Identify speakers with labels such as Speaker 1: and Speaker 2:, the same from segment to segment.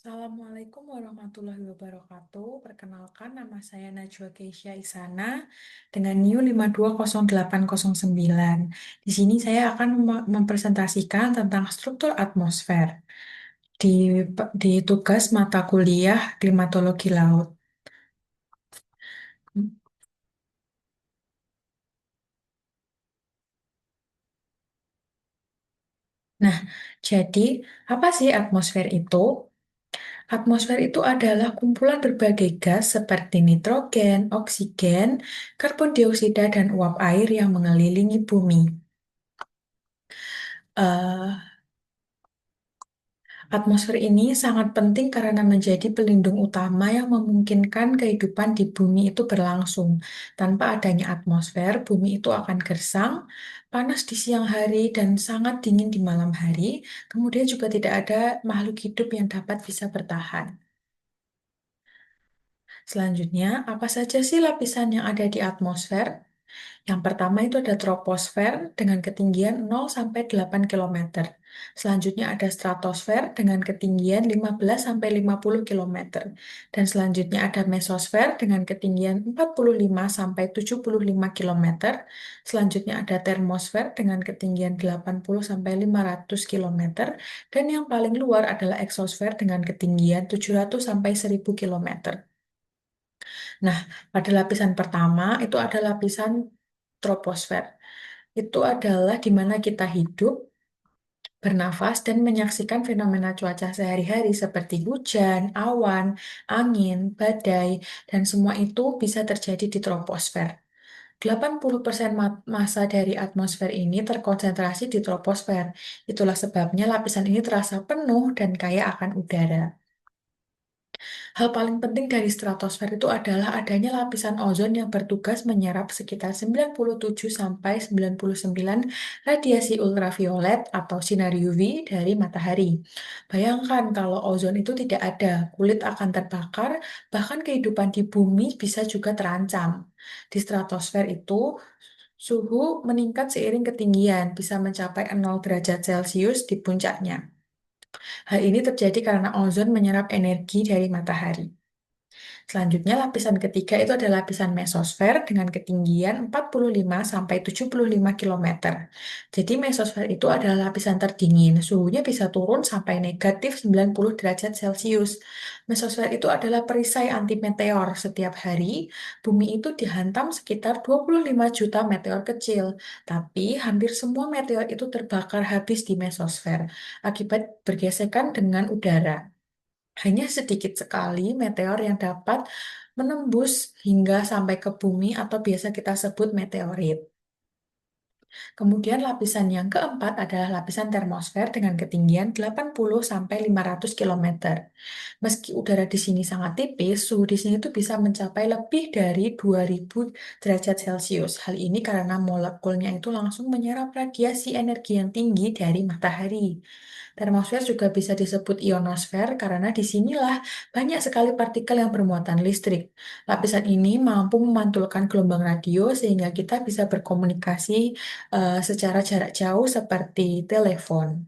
Speaker 1: Assalamualaikum warahmatullahi wabarakatuh. Perkenalkan, nama saya Najwa Keisha Isana dengan NIU 520809. Di sini saya akan mempresentasikan tentang struktur atmosfer di, di tugas mata kuliah klimatologi laut. Nah, jadi apa sih atmosfer itu? Atmosfer itu adalah kumpulan berbagai gas seperti nitrogen, oksigen, karbon dioksida, dan uap air yang mengelilingi bumi. Eh, Atmosfer ini sangat penting karena menjadi pelindung utama yang memungkinkan kehidupan di bumi itu berlangsung. Tanpa adanya atmosfer, bumi itu akan gersang, panas di siang hari, dan sangat dingin di malam hari. Kemudian juga tidak ada makhluk hidup yang dapat bisa bertahan. Selanjutnya, apa saja sih lapisan yang ada di atmosfer? Yang pertama itu ada troposfer dengan ketinggian 0 sampai 8 kilometer. Selanjutnya ada stratosfer dengan ketinggian 15 sampai 50 kilometer. Dan selanjutnya ada mesosfer dengan ketinggian 45 sampai 75 kilometer. Selanjutnya ada termosfer dengan ketinggian 80 sampai 500 kilometer. Dan yang paling luar adalah eksosfer dengan ketinggian 700 sampai 1000 kilometer. Nah, pada lapisan pertama itu ada lapisan troposfer. Itu adalah di mana kita hidup, bernafas, dan menyaksikan fenomena cuaca sehari-hari seperti hujan, awan, angin, badai, dan semua itu bisa terjadi di troposfer. 80% massa dari atmosfer ini terkonsentrasi di troposfer. Itulah sebabnya lapisan ini terasa penuh dan kaya akan udara. Hal paling penting dari stratosfer itu adalah adanya lapisan ozon yang bertugas menyerap sekitar 97 sampai 99 radiasi ultraviolet atau sinar UV dari matahari. Bayangkan kalau ozon itu tidak ada, kulit akan terbakar, bahkan kehidupan di bumi bisa juga terancam. Di stratosfer itu suhu meningkat seiring ketinggian, bisa mencapai 0 derajat Celcius di puncaknya. Hal ini terjadi karena ozon menyerap energi dari matahari. Selanjutnya, lapisan ketiga itu adalah lapisan mesosfer dengan ketinggian 45 sampai 75 kilometer. Jadi mesosfer itu adalah lapisan terdingin. Suhunya bisa turun sampai negatif 90 derajat Celcius. Mesosfer itu adalah perisai anti meteor. Setiap hari, bumi itu dihantam sekitar 25 juta meteor kecil. Tapi hampir semua meteor itu terbakar habis di mesosfer akibat bergesekan dengan udara. Hanya sedikit sekali meteor yang dapat menembus hingga sampai ke bumi atau biasa kita sebut meteorit. Kemudian lapisan yang keempat adalah lapisan termosfer dengan ketinggian 80 sampai 500 kilometer. Meski udara di sini sangat tipis, suhu di sini itu bisa mencapai lebih dari 2000 derajat Celcius. Hal ini karena molekulnya itu langsung menyerap radiasi energi yang tinggi dari matahari. Termosfer juga bisa disebut ionosfer karena disinilah banyak sekali partikel yang bermuatan listrik. Lapisan ini mampu memantulkan gelombang radio sehingga kita bisa berkomunikasi secara jarak jauh seperti telepon.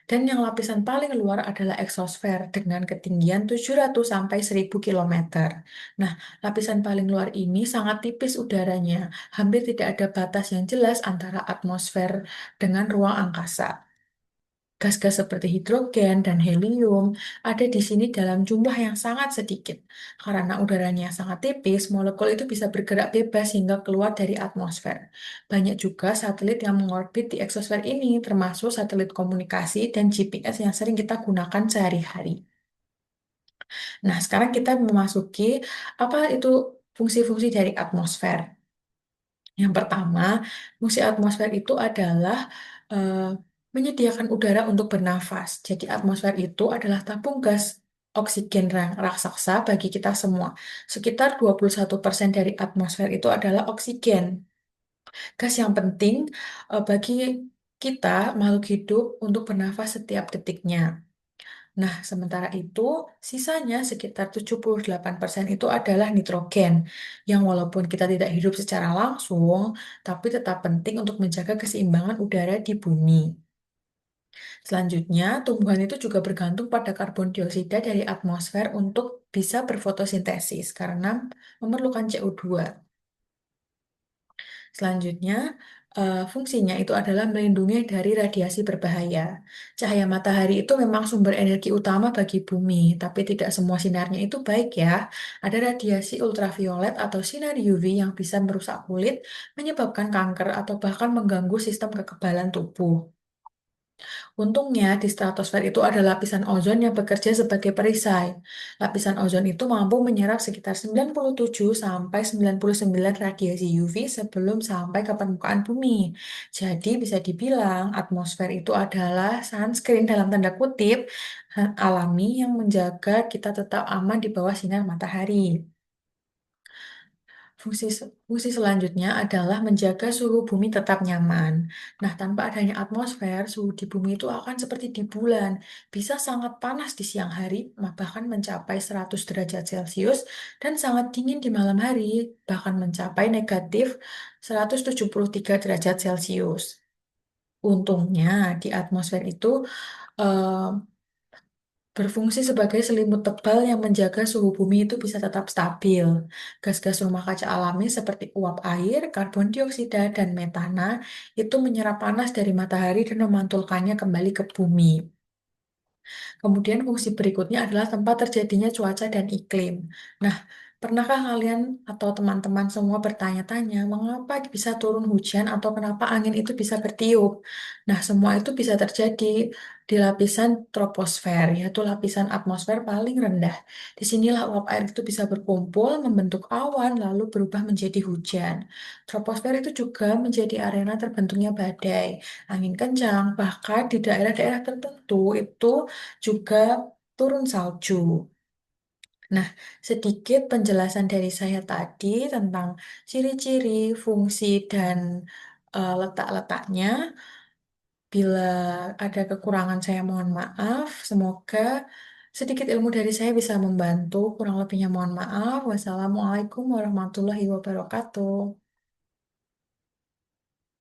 Speaker 1: Dan yang lapisan paling luar adalah eksosfer dengan ketinggian 700 sampai 1000 kilometer. Nah, lapisan paling luar ini sangat tipis udaranya, hampir tidak ada batas yang jelas antara atmosfer dengan ruang angkasa. Gas-gas seperti hidrogen dan helium ada di sini dalam jumlah yang sangat sedikit. Karena udaranya sangat tipis, molekul itu bisa bergerak bebas hingga keluar dari atmosfer. Banyak juga satelit yang mengorbit di eksosfer ini, termasuk satelit komunikasi dan GPS yang sering kita gunakan sehari-hari. Nah, sekarang kita memasuki apa itu fungsi-fungsi dari atmosfer. Yang pertama, fungsi atmosfer itu adalah eh, menyediakan udara untuk bernafas. Jadi atmosfer itu adalah tabung gas oksigen raksasa bagi kita semua. Sekitar 21% dari atmosfer itu adalah oksigen. Gas yang penting bagi kita makhluk hidup untuk bernafas setiap detiknya. Nah, sementara itu, sisanya sekitar 78% itu adalah nitrogen, yang walaupun kita tidak hidup secara langsung, tapi tetap penting untuk menjaga keseimbangan udara di bumi. Selanjutnya, tumbuhan itu juga bergantung pada karbon dioksida dari atmosfer untuk bisa berfotosintesis karena memerlukan CO2. Selanjutnya, fungsinya itu adalah melindungi dari radiasi berbahaya. Cahaya matahari itu memang sumber energi utama bagi bumi, tapi tidak semua sinarnya itu baik ya. Ada radiasi ultraviolet atau sinar UV yang bisa merusak kulit, menyebabkan kanker, atau bahkan mengganggu sistem kekebalan tubuh. Untungnya, di stratosfer itu ada lapisan ozon yang bekerja sebagai perisai. Lapisan ozon itu mampu menyerap sekitar 97 sampai 99 radiasi UV sebelum sampai ke permukaan bumi. Jadi bisa dibilang atmosfer itu adalah sunscreen dalam tanda kutip alami yang menjaga kita tetap aman di bawah sinar matahari. Fungsi selanjutnya adalah menjaga suhu bumi tetap nyaman. Nah, tanpa adanya atmosfer, suhu di bumi itu akan seperti di bulan. Bisa sangat panas di siang hari, bahkan mencapai 100 derajat Celcius, dan sangat dingin di malam hari, bahkan mencapai negatif 173 derajat Celcius. Untungnya, di atmosfer itu eh, berfungsi sebagai selimut tebal yang menjaga suhu bumi itu bisa tetap stabil. Gas-gas rumah kaca alami seperti uap air, karbon dioksida, dan metana itu menyerap panas dari matahari dan memantulkannya kembali ke bumi. Kemudian fungsi berikutnya adalah tempat terjadinya cuaca dan iklim. Nah, pernahkah kalian atau teman-teman semua bertanya-tanya mengapa bisa turun hujan atau kenapa angin itu bisa bertiup? Nah, semua itu bisa terjadi di lapisan troposfer, yaitu lapisan atmosfer paling rendah. Disinilah uap air itu bisa berkumpul, membentuk awan, lalu berubah menjadi hujan. Troposfer itu juga menjadi arena terbentuknya badai, angin kencang, bahkan di daerah-daerah tertentu itu juga turun salju. Nah, sedikit penjelasan dari saya tadi tentang ciri-ciri, fungsi, dan letak-letaknya. Bila ada kekurangan, saya mohon maaf. Semoga sedikit ilmu dari saya bisa membantu. Kurang lebihnya mohon maaf. Wassalamualaikum warahmatullahi wabarakatuh.